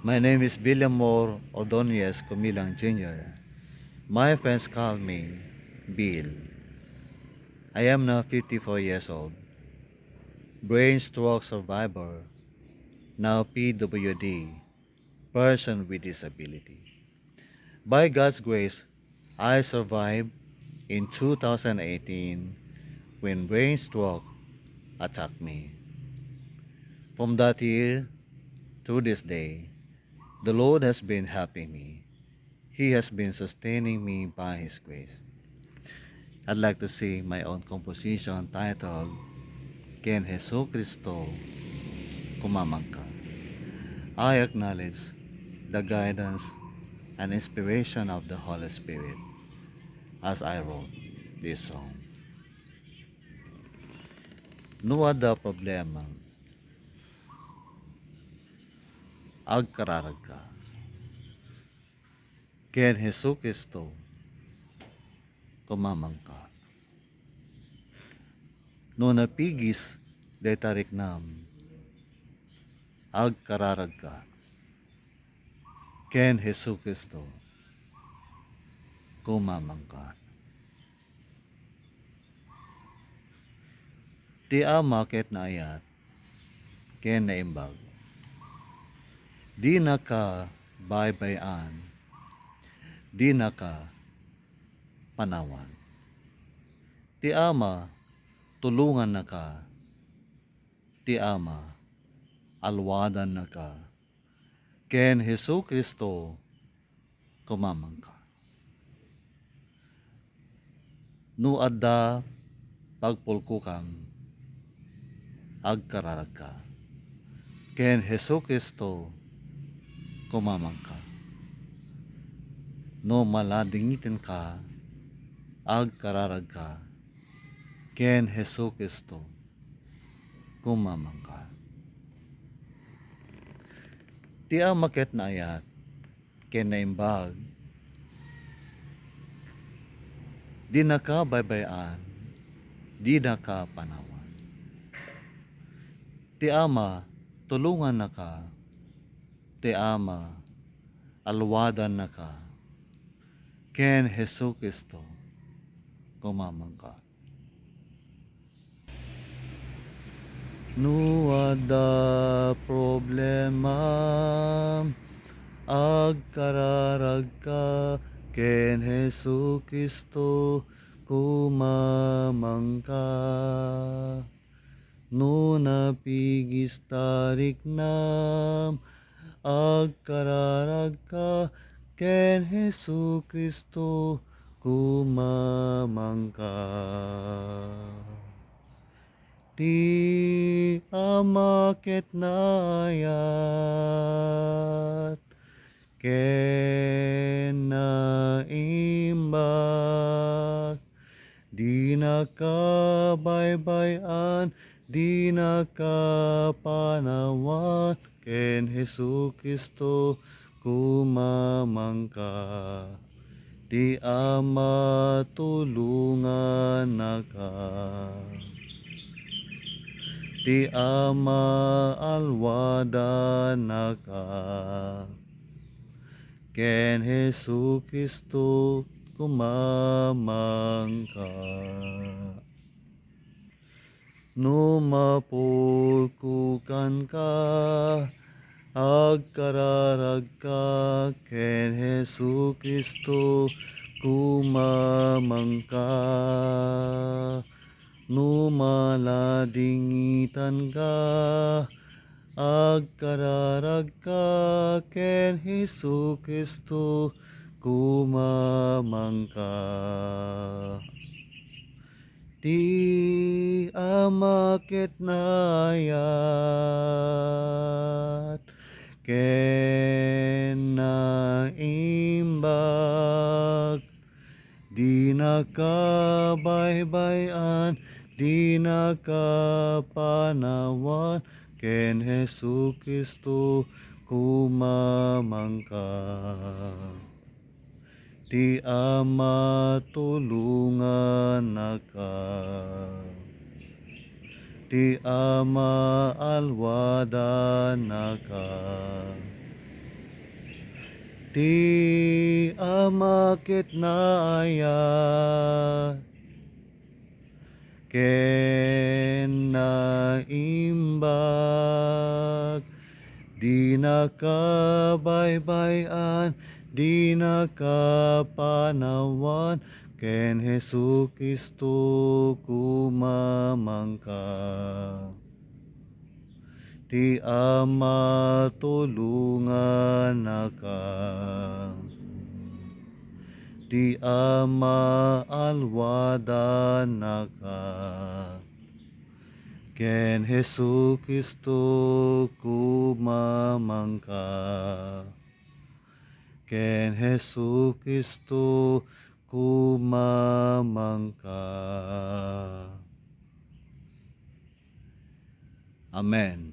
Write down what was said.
My name is William Moore Ordonez Comilang Jr. My friends call me Bill. I am now 54 years old, brain stroke survivor, now PWD, person with disability. By God's grace, I survived in 2018 when brain stroke attacked me. From that year to this day, the Lord has been helping me. He has been sustaining me by His grace. I'd like to sing my own composition titled Ken Jesu Cristo Kumamangka. I acknowledge the guidance and inspiration of the Holy Spirit as I wrote this song. No ada problema agkararag ka. Ken Jesu Cristo kumamangka. No napigis de tarik nam agkararag ka. Ken Jesu Cristo kumamangka. Ti amaket na ayat ken naimbag. Di na ka baybayan, di na ka panawan. Ti ama tulungan na ka, ti ama alwadan na ka. Ken Jesu Cristo kumamangka. No adda pagpulkukam agkararag ka. Ken Jesu Cristo kumamangka. No maladingitin ka agkararag ka. Ken Jesu Cristo kumamangka. Ti amaket na ayat ken naimbag. Di na ka baybayan, di na ka panawan. Ti ama tulungan na ka, ti ama alwadan na ka. Ken Jesu Cristo kumamangka. No ada problema agkararag ka. Ken Jesu Cristo kumamangka. No napigis tarik nam agkararag ka. Ken Jesu Cristo kumamangka. Di amaket na ayat ken naimbag. Di na ka baybayan, di na ka panawan. Ken Jesu Cristo kumamangka. Di ama tulungan na ka. Di ama alwadan na ka. Ken Jesu Cristo kumamangka. No mapulkukan ka agkararag ka. Ken Jesu Cristo kumamangka. No maladingitan ka agkararag ka. Ken Jesu Cristo kumamangka. Di amaket na ayat ken naimbag. Di na ka baybayan, di na ka panawan. Ken Jesu Cristo kumamangka. Di ama tulungan na ka. Di ama alwadan na ka. Ti amakit na ayat ken naimbag di nakabaybayan di nakapanawan ken Hesu Kristo kumamangka. Ti Ama tulungan naka, Ti Ama alwadan naka, ken Hesu Kristo kumamangka, ken Hesu Kristo kumamangka. Amen.